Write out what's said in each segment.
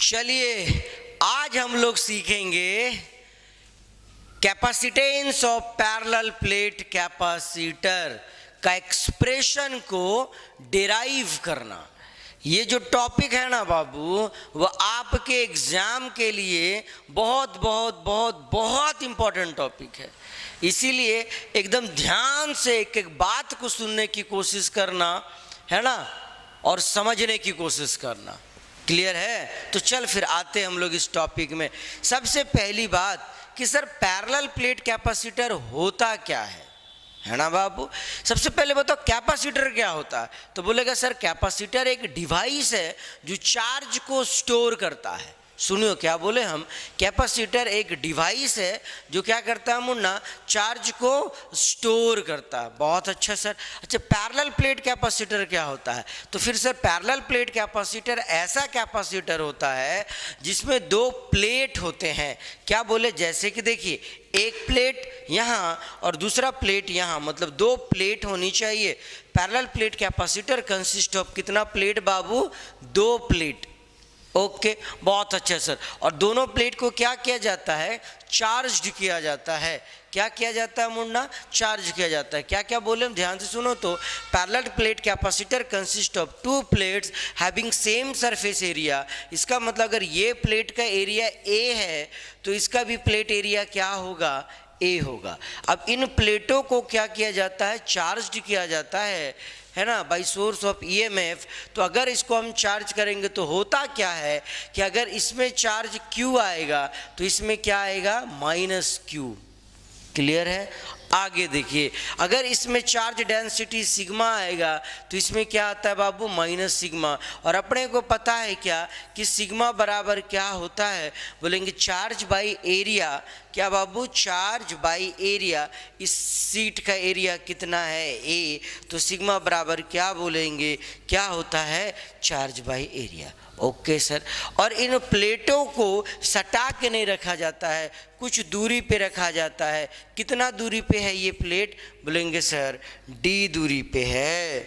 चलिए आज हम लोग सीखेंगे capacitance of parallel plate capacitor का एक्सप्रेशन को डिराइव करना। ये जो टॉपिक है ना बाबू, वह आपके एग्जाम के लिए बहुत बहुत बहुत बहुत इंपॉर्टेंट टॉपिक है। इसीलिए एकदम ध्यान से एक एक बात को सुनने की कोशिश करना है ना, और समझने की कोशिश करना। क्लियर है? तो चल फिर आते हम लोग इस टॉपिक में। सबसे पहली बात कि सर पैरेलल प्लेट कैपेसिटर होता क्या है ना बाबू? सबसे पहले बताओ कैपेसिटर क्या होता है? तो बोलेगा सर कैपेसिटर एक डिवाइस है जो चार्ज को स्टोर करता है। सुनियो क्या बोले हम, कैपेसिटर एक डिवाइस है जो क्या करता है मुन्ना, चार्ज को स्टोर करता है। बहुत अच्छा सर। अच्छा पैरेलल प्लेट कैपेसिटर क्या होता है? तो फिर सर पैरेलल प्लेट कैपेसिटर ऐसा कैपेसिटर होता है जिसमें दो प्लेट होते हैं। क्या बोले, जैसे कि देखिए एक प्लेट यहाँ और दूसरा प्लेट यहाँ, मतलब दो प्लेट होनी चाहिए। Parallel plate capacitor consist of कितना प्लेट बाबू? दो प्लेट। ओके बहुत अच्छा सर। और दोनों प्लेट को क्या किया जाता है? चार्ज किया जाता है। क्या किया जाता है मुन्ना? चार्ज किया जाता है। क्या क्या बोले हम, ध्यान से सुनो। तो parallel plate capacitor consist of to plates having same surface area. इसका मतलब अगर ये प्लेट का एरिया ए है तो इसका भी प्लेट एरिया क्या होगा? ए होगा। अब इन प्लेटों को क्या किया जाता है? चार्ज किया जाता है ना, बाई सोर्स ऑफ ईएमएफ। तो अगर इसको हम चार्ज करेंगे तो होता क्या है कि अगर इसमें चार्ज Q आएगा तो इसमें क्या आएगा? Minus Q। क्लियर है? आगे देखिए, अगर इसमें चार्ज डेंसिटी सिग्मा आएगा तो इसमें क्या आता है बाबू? Minus sigma. और अपने को पता है क्या कि सिग्मा बराबर क्या होता है? बोलेंगे चार्ज बाई एरिया। क्या बाबू? Charge by area. इस सीट का एरिया कितना है? ए। तो सिग्मा बराबर क्या बोलेंगे? क्या होता है? Charge by area. Okay sir. और इन प्लेटों को सटा के नहीं रखा जाता है, कुछ दूरी पे रखा जाता है। कितना दूरी पे है ये प्लेट? बोलेंगे सर D दूरी पे है।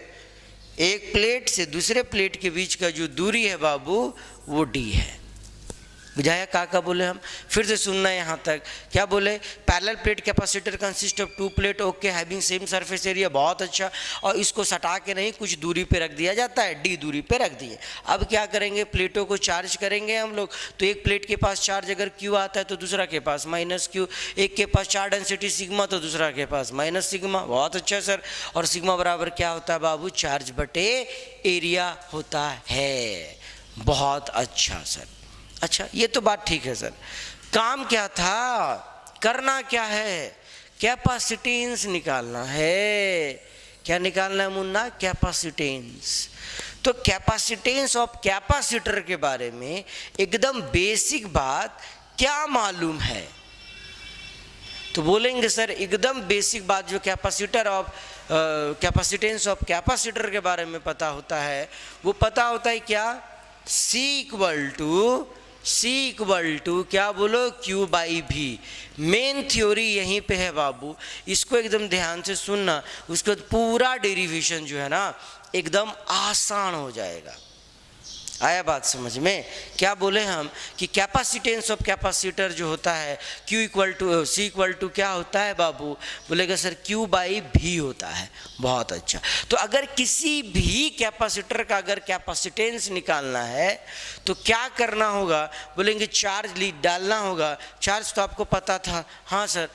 एक प्लेट से दूसरे प्लेट के बीच का जो दूरी है बाबू वो D है। बुझाया? का बोले हम? फिर से सुनना यहाँ तक। क्या बोले? Parallel plate capacitor consist of two plate okay having same surface area. बहुत अच्छा। और इसको सटा के नहीं, कुछ दूरी पे रख दिया जाता है, D दूरी पे रख दिए। अब क्या करेंगे? प्लेटों को चार्ज करेंगे हम लोग। तो एक प्लेट के पास चार्ज अगर Q आता है तो दूसरा के पास माइनस Q। एक के पास चार्ज डेंसिटी सिग्मा तो दूसरा के पास माइनस सिग्मा। बहुत अच्छा सर। और सिग्मा बराबर क्या होता है बाबू? चार्ज बटे एरिया होता है। बहुत अच्छा सर। अच्छा ये तो बात ठीक है सर। काम क्या था? करना क्या है? कैपेसिटेंस निकालना है। क्या निकालना है मुन्ना? कैपेसिटेंस। तो कैपेसिटेंस ऑफ कैपेसिटर के बारे में एकदम बेसिक बात क्या मालूम है? तो बोलेंगे सर एकदम बेसिक बात जो capacitor of capacitance of capacitor के बारे में पता होता है, वो पता होता है क्या? C इक्वल टू क्या बोलो? Q बाई भी। मेन थ्योरी यहीं पे है बाबू, इसको एकदम ध्यान से सुनना। उसके बाद पूरा डेरिवेशन जो है ना एकदम आसान हो जाएगा। आया बात समझ में? क्या बोले हम कि कैपेसिटेंस ऑफ कैपेसिटर जो होता है C इक्वल टू क्या होता है बाबू? बोलेगा सर Q बाई भी होता है। बहुत अच्छा। तो अगर किसी भी कैपेसिटर का अगर कैपेसिटेंस निकालना है तो क्या करना होगा? बोलेंगे चार्ज डालना होगा। चार्ज तो आपको पता था, हाँ सर।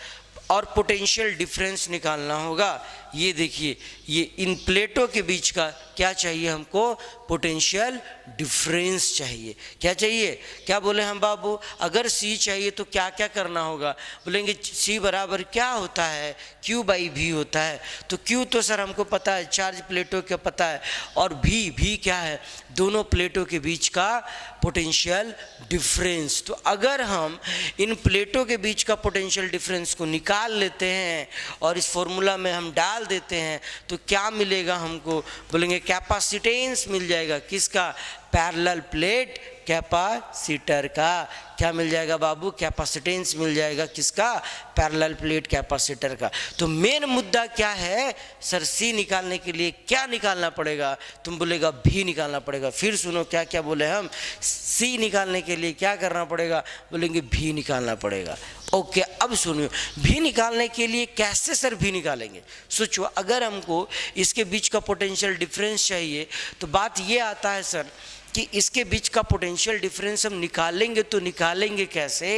और पोटेंशियल डिफरेंस निकालना होगा। ये देखिए, ये इन प्लेटों के बीच का क्या चाहिए हमको? पोटेंशियल डिफरेंस चाहिए। क्या चाहिए? क्या बोले हम बाबू? अगर C चाहिए तो क्या क्या करना होगा? बोलेंगे C बराबर क्या होता है? Q बाई भी होता है। तो Q तो सर हमको पता है, चार्ज प्लेटों का पता है। और भी क्या है? दोनों प्लेटों के बीच का पोटेंशियल डिफरेंस। तो अगर हम इन प्लेटों के बीच का पोटेंशियल डिफरेंस को निकाल लेते हैं और इस फॉर्मूला में हम डाल निकाल देते हैं तो क्या मिलेगा हमको, बोलेंगे कैपेसिटेंस मिल जाएगा। किसका? पैरेलल प्लेट कैपेसिटर का। क्या मिल जाएगा बाबू? कैपेसिटेंस मिल जाएगा। किसका? पैरेलल प्लेट कैपेसिटर का। तो मेन मुद्दा क्या है सर? सी निकालने के लिए क्या निकालना पड़ेगा? तुम बोलेगा भी निकालना पड़ेगा। फिर सुनो क्या क्या बोले हम। सी निकालने के लिए क्या करना पड़ेगा? बोलेंगे भी निकालना पड़ेगा। ओके, अब सुनियो, भी निकालने के लिए कैसे सर भी निकालेंगे? सोचो, अगर हमको इसके बीच का पोटेंशियल डिफरेंस चाहिए तो बात ये आता है सर कि इसके बीच का पोटेंशियल डिफरेंस हम निकालेंगे तो निकालेंगे कैसे?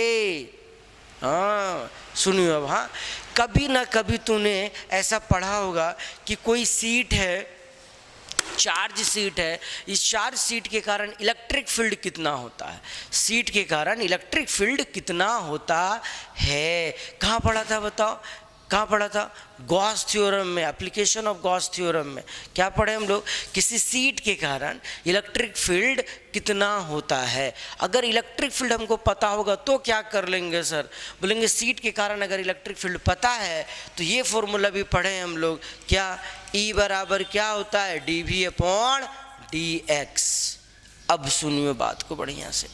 हाँ सुनियो अब। हाँ, कभी ना कभी तूने ऐसा पढ़ा होगा कि कोई सीट है, चार्ज सीट है, इस चार्ज सीट के कारण इलेक्ट्रिक फील्ड कितना होता है? सीट के कारण इलेक्ट्रिक फील्ड कितना होता है? कहाँ पढ़ा था बताओ? कहाँ पढ़ा था? गॉस थ्योरम में, एप्लीकेशन ऑफ गॉस थ्योरम में क्या पढ़े हम लोग? किसी सीट के कारण इलेक्ट्रिक फील्ड कितना होता है। अगर इलेक्ट्रिक फील्ड हमको पता होगा तो क्या कर लेंगे सर? बोलेंगे सीट के कारण अगर इलेक्ट्रिक फील्ड पता है तो ये फॉर्मूला भी पढ़े हम लोग। क्या? E बराबर क्या होता है? dV upon dx। अब सुनिए बात को बढ़िया से।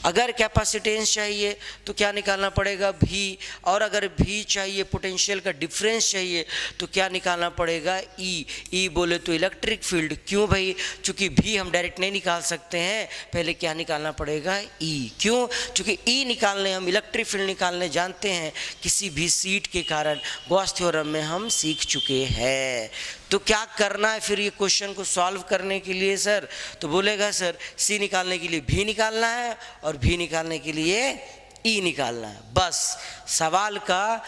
अगर कैपेसिटेंस चाहिए तो क्या निकालना पड़ेगा? भी। और अगर भी चाहिए, पोटेंशियल का डिफरेंस चाहिए, तो क्या निकालना पड़ेगा? ई। ई बोले तो इलेक्ट्रिक फील्ड। क्यों भाई? चूंकि भी हम डायरेक्ट नहीं निकाल सकते हैं, पहले क्या निकालना पड़ेगा? ई। क्यों? चूंकि ई निकालने, हम इलेक्ट्रिक फील्ड निकालने जानते हैं किसी भी सीट के कारण, गॉस थ्योरम में हम सीख चुके हैं। तो क्या करना है फिर ये क्वेश्चन को सॉल्व करने के लिए सर? तो बोलेगा सर सी निकालने के लिए भी निकालना है और भी निकालने के लिए ई निकालना है। बस सवाल का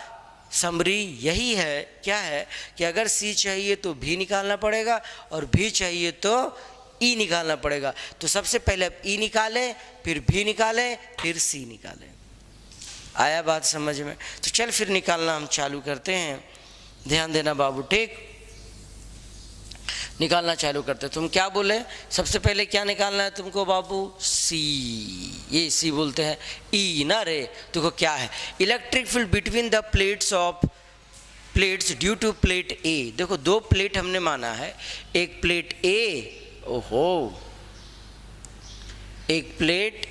समरी यही है। क्या है कि अगर सी चाहिए तो भी निकालना पड़ेगा और भी चाहिए तो ई निकालना पड़ेगा। तो सबसे पहले ई निकालें, फिर भी निकालें, फिर सी निकालें। आया बात समझ में? तो चल फिर निकालना हम चालू करते हैं। ध्यान देना बाबू, ठीक? निकालना चालू करते। तुम क्या बोले? सबसे पहले क्या निकालना है तुमको बाबू? सी। ये सी बोलते हैं, ई ना रे। देखो क्या है, electric field between the plates of plates due to plate A. देखो दो प्लेट हमने माना है, एक प्लेट ए, ओहो, एक प्लेट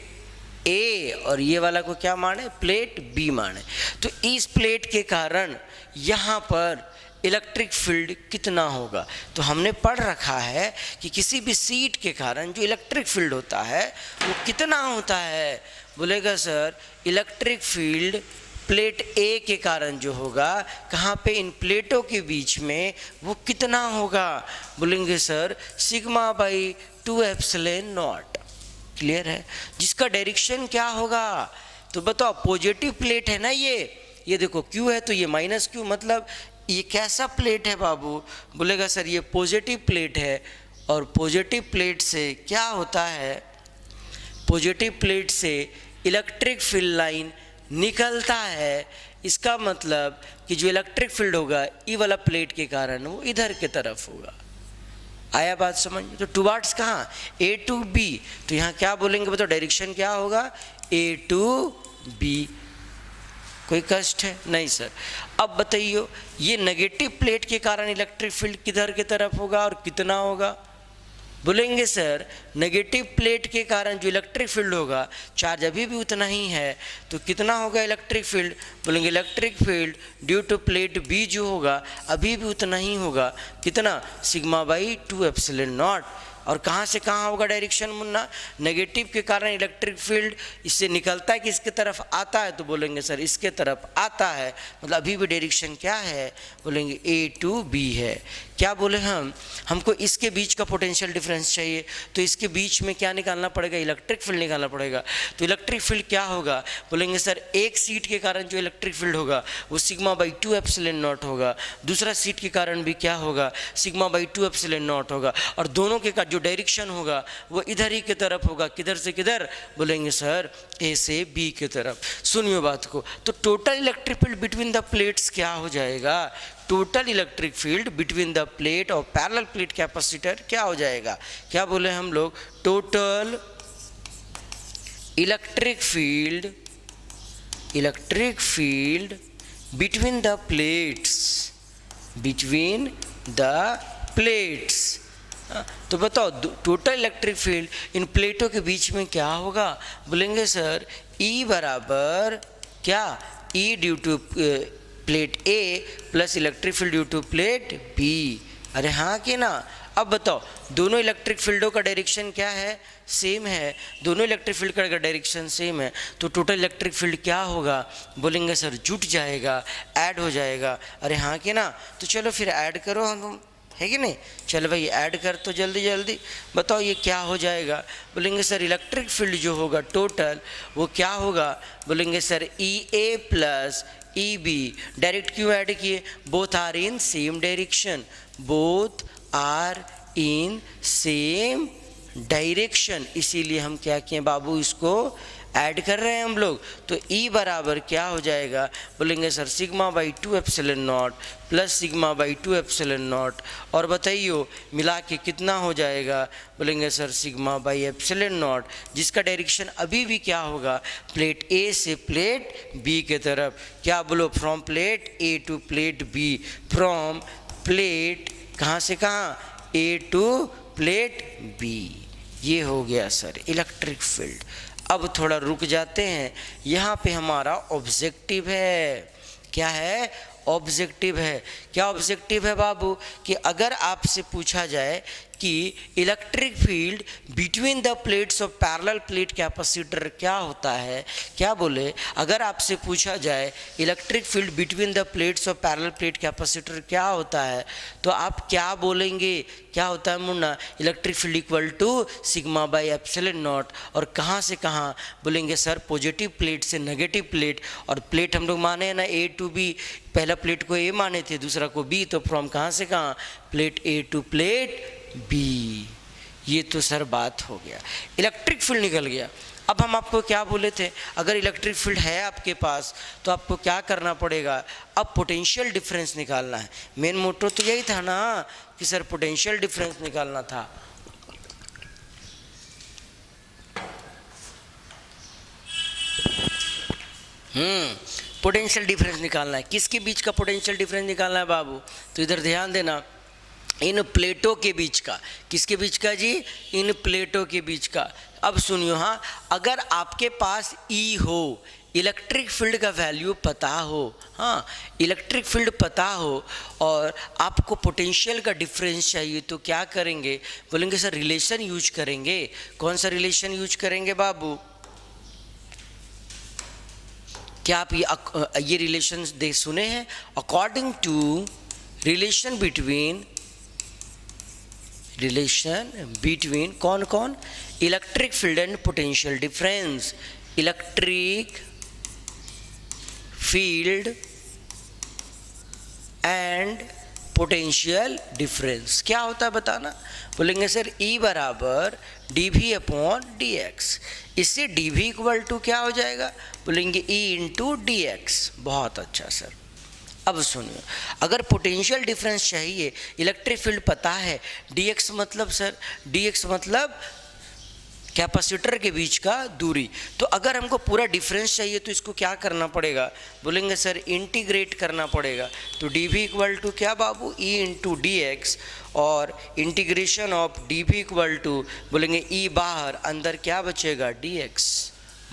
ए और ये वाला को क्या माने? प्लेट बी माने। तो इस प्लेट के कारण यहाँ पर इलेक्ट्रिक फील्ड कितना होगा? तो हमने पढ़ रखा है कि किसी भी सीट के कारण जो इलेक्ट्रिक फील्ड होता है वो कितना होता है? बोलेगा सर इलेक्ट्रिक फील्ड प्लेट ए के कारण जो होगा, कहाँ पे? इन प्लेटों के बीच में, वो कितना होगा? बोलेंगे sir sigma by 2 epsilon not. Clear है? जिसका डायरेक्शन क्या होगा? तो बताओ, पॉजिटिव प्लेट है ना ये देखो क्यू है तो ये माइनस क्यू, मतलब ये कैसा प्लेट है बाबू? बोलेगा सर ये पॉजिटिव प्लेट है और पॉजिटिव प्लेट से क्या होता है? पॉजिटिव प्लेट से इलेक्ट्रिक फील्ड लाइन निकलता है। इसका मतलब कि जो इलेक्ट्रिक फील्ड होगा ई वाला प्लेट के कारण वो इधर के तरफ होगा। आया बात समझ? तो टुवार्ड्स कहाँ? ए टू बी। तो यहाँ क्या बोलेंगे बताओ? डायरेक्शन क्या होगा? ए टू बी। कोई कष्ट है? नहीं सर। अब बताइए, ये नेगेटिव प्लेट के कारण इलेक्ट्रिक फील्ड किधर की तरफ होगा और कितना होगा? बोलेंगे सर नेगेटिव प्लेट के कारण जो इलेक्ट्रिक फील्ड होगा, चार्ज अभी भी उतना ही है, तो कितना होगा इलेक्ट्रिक फील्ड? बोलेंगे electric field due to plate B जो होगा अभी भी उतना ही होगा। कितना? Sigma by 2 epsilon naught. और कहाँ से कहाँ होगा डायरेक्शन मुन्ना? नेगेटिव के कारण इलेक्ट्रिक फील्ड इससे निकलता है कि इसके तरफ आता है, तो बोलेंगे सर इसके तरफ आता है, मतलब अभी भी डायरेक्शन क्या है? बोलेंगे ए टू बी है। क्या बोले हम? हमको इसके बीच का पोटेंशियल डिफरेंस चाहिए, तो इसके बीच में क्या निकालना पड़ेगा? इलेक्ट्रिक फील्ड निकालना पड़ेगा। तो इलेक्ट्रिक फील्ड क्या होगा? बोलेंगे सर एक सीट के कारण जो इलेक्ट्रिक फील्ड होगा वो सिग्मा बाई 2 एप्सिलॉन नॉट होगा, दूसरा सीट के कारण भी क्या होगा? सिग्मा बाई 2 एप्सिलॉन नॉट होगा, और दोनों के जो डायरेक्शन होगा वो इधर ही की तरफ होगा। किधर से किधर? बोलेंगे सर ए से बी की तरफ। सुनियो बात को, तो total electric field between the plates क्या हो जाएगा? Total electric field between the plate और पैरेलल प्लेट कैपेसिटर क्या हो जाएगा? क्या बोले हम लोग? Total electric field between the plates between the plates. तो बताओ टोटल इलेक्ट्रिक फील्ड इन प्लेटों के बीच में क्या होगा? बोलेंगे सर E बराबर क्या, E due to plate A plus electric field due to plate B। अरे हाँ कि ना? अब बताओ दोनों इलेक्ट्रिक फील्डों का डायरेक्शन क्या है? सेम है। दोनों इलेक्ट्रिक फील्ड का डायरेक्शन सेम है तो टोटल इलेक्ट्रिक फील्ड क्या होगा? बोलेंगे सर जुट जाएगा, ऐड हो जाएगा। अरे हाँ कि ना? तो चलो फिर ऐड करो हम, है कि नहीं? चलो भाई ऐड कर तो जल्दी जल्दी बताओ ये क्या हो जाएगा? बोलेंगे सर इलेक्ट्रिक फील्ड जो होगा टोटल वो क्या होगा? बोलेंगे sir EA plus EB। Direct क्यों ऐड किए? Both are in same direction, both are in same direction, इसीलिए हम क्या किए बाबू, इसको ऐड कर रहे हैं हम लोग। तो E बराबर क्या हो जाएगा? बोलेंगे sir sigma by 2 epsilon naught plus sigma by 2 epsilon naught, और बताइए मिला के कितना हो जाएगा? बोलेंगे sir sigma by epsilon naught, जिसका डायरेक्शन अभी भी क्या होगा? प्लेट A से प्लेट B के तरफ। क्या बोलो? From plate A to plate B, from plate कहाँ से कहाँ? A to plate B। ये हो गया सर इलेक्ट्रिक फील्ड। अब थोड़ा रुक जाते हैं, यहाँ पे हमारा ऑब्जेक्टिव है। क्या है? ऑब्जेक्टिव है। क्या ऑब्जेक्टिव है बाबू? कि अगर आपसे पूछा जाए कि electric field between the plates of parallel plate capacitor क्या होता है? क्या बोले? अगर आपसे पूछा जाए electric field between the plates of parallel plate capacitor क्या होता है, तो आप क्या बोलेंगे? क्या होता है मुन्ना? Electric field equal to sigma by epsilon naught. और कहाँ से कहाँ? बोलेंगे सर पॉजिटिव प्लेट से नेगेटिव प्लेट, और प्लेट हम लोग माने हैं ना A टू B, पहला प्लेट को A माने थे दूसरा को B, तो फ्रॉम कहाँ से कहाँ? Plate A to plate B। ये तो सर बात हो गया, इलेक्ट्रिक फील्ड निकल गया। अब हम आपको क्या बोले थे? अगर इलेक्ट्रिक फील्ड है आपके पास तो आपको क्या करना पड़ेगा? अब पोटेंशियल डिफरेंस निकालना है। मेन मोटो तो यही था ना कि सर पोटेंशियल डिफरेंस निकालना था। पोटेंशियल डिफरेंस निकालना है। किसके बीच का पोटेंशियल डिफरेंस निकालना है बाबू? तो इधर ध्यान देना, इन प्लेटों के बीच का। किसके बीच का जी? इन प्लेटों के बीच का। अब सुनियो, हाँ, अगर आपके पास E हो, इलेक्ट्रिक फील्ड का वैल्यू पता हो, हाँ इलेक्ट्रिक फील्ड पता हो, और आपको पोटेंशियल का डिफरेंस चाहिए, तो क्या करेंगे? बोलेंगे सर रिलेशन यूज करेंगे। कौन सा रिलेशन यूज करेंगे बाबू? क्या आप ये रिलेशन दे सुने हैं? अकॉर्डिंग टू रिलेशन बिटवीन कौन कौन? Electric field and potential difference. Electric field and potential difference क्या होता है बताना? बोलेंगे सर E बराबर dV अपॉन dx। इससे dV इक्वल टू क्या हो जाएगा? बोलेंगे E इंटू dx। बहुत अच्छा सर। अब सुनिए, अगर पोटेंशियल डिफरेंस चाहिए, इलेक्ट्रिक फील्ड पता है, dx मतलब सर, dx मतलब कैपेसिटर के बीच का दूरी। तो अगर हमको पूरा डिफरेंस चाहिए तो इसको क्या करना पड़ेगा? बोलेंगे सर इंटीग्रेट करना पड़ेगा। तो dV इक्वल टू क्या बाबू? E इंटू dx, और integration of dV equal to बोलेंगे E बाहर, अंदर क्या बचेगा? dx।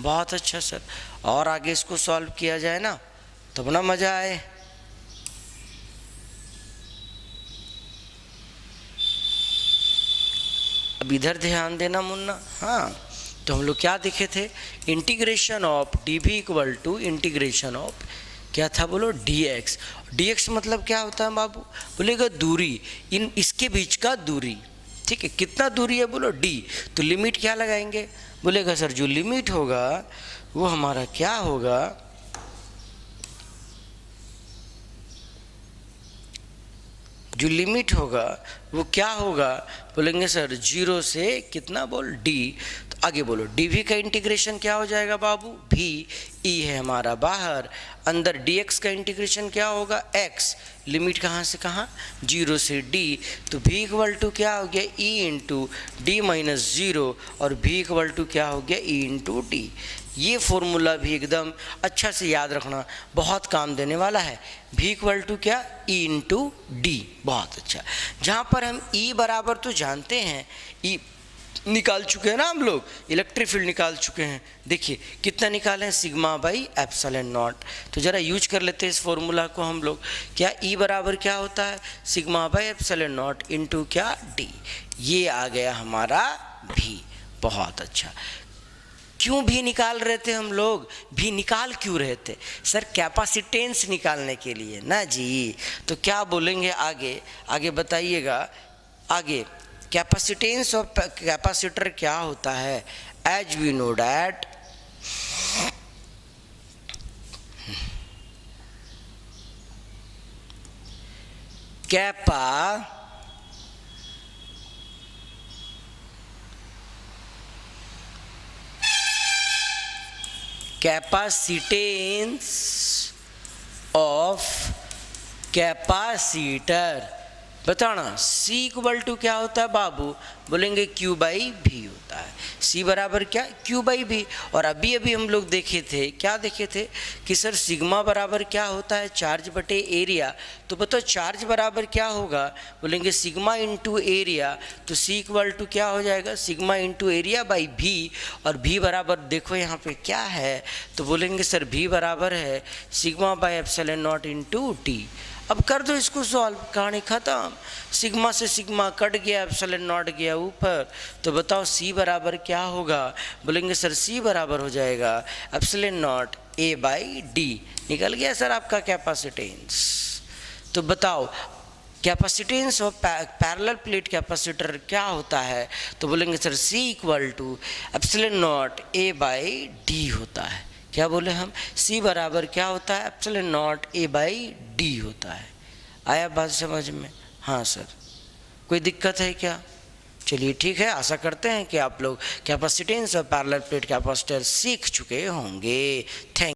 बहुत अच्छा सर। और आगे इसको सॉल्व किया जाए ना तब ना मज़ा आए। अब इधर ध्यान देना मुन्ना, हाँ तो हम लोग क्या देखे थे? Integration of dV equal to integration of क्या था बोलो? dx। dx मतलब क्या होता है बाबू? बोलेगा दूरी, इन इसके बीच का दूरी। ठीक है, कितना दूरी है बोलो? d। तो लिमिट क्या लगाएंगे? बोलेगा सर जो लिमिट होगा वो हमारा क्या होगा? जो लिमिट होगा वो क्या होगा? बोलेंगे सर 0 से कितना बोल? d। तो आगे बोलो, dv का इंटीग्रेशन क्या हो जाएगा बाबू, v, e है हमारा बाहर, अंदर dx का इंटीग्रेशन क्या होगा, x, लिमिट कहाँ से कहाँ, 0 से d, तो v इक्वल टू क्या हो गया, e इंटू डी माइनस 0, और v इक्वल टू क्या हो गया, e इंटू डी। ये फॉर्मूला भी एकदम अच्छा से याद रखना, बहुत काम देने वाला है। v इक्वल टू क्या, e इंटू डी, बहुत अच्छा। जहाँ पर हम E बराबर तो जानते हैं, E निकाल चुके हैं ना हम लोग, इलेक्ट्रिक फील्ड निकाल चुके हैं। देखिए कितना निकाले हैं, सिग्मा बाई एप्सिलॉन नॉट। तो ज़रा यूज कर लेते हैं इस फॉर्मूला को हम लोग। क्या E बराबर क्या होता है, sigma by epsilon not into क्या, D। ये आ गया हमारा भी, बहुत अच्छा। क्यों भी निकाल रहे थे हम लोग, भी निकाल क्यों रहे थे सर, कैपेसिटेंस निकालने के लिए ना जी। तो क्या बोलेंगे आगे, आगे बताइएगा। आगे कैपेसिटेंस ऑफ कैपेसिटर क्या होता है, as we know that capacitance of capacitor, बताना C इक्वल टू क्या होता है बाबू, बोलेंगे Q बाई भी होता है। C बराबर क्या, Q बाई भी। और अभी अभी हम लोग देखे थे, क्या देखे थे कि सर सिग्मा बराबर क्या होता है, चार्ज बटे एरिया। तो बताओ चार्ज बराबर क्या होगा, बोलेंगे सिग्मा इंटू एरिया। तो C इक्वल टू क्या हो जाएगा, सिग्मा इंटू एरिया बाई भी। और भी बराबर देखो यहाँ पे क्या है, तो बोलेंगे सर भी बराबर है sigma by epsilon not into T. अब कर दो इसको सॉल्व, कहानी खत्म। सिग्मा से सिग्मा कट गया, एप्सिलॉन नॉट गया ऊपर। तो बताओ C बराबर क्या होगा, बोलेंगे सर C बराबर हो जाएगा epsilon naught A by d. निकल गया सर आपका कैपेसिटेंस। तो बताओ capacitance of parallel plate capacitor क्या होता है, तो बोलेंगे sir C equal to epsilon naught A by d होता है। क्या बोले हम, C बराबर क्या होता है, epsilon naught A by d होता है। आया बात समझ में, हाँ सर, कोई दिक्कत है क्या। चलिए ठीक है, आशा करते हैं कि आप लोग कैपेसिटेंस और पैरेलल प्लेट कैपेसिटर सीख चुके होंगे। थैंक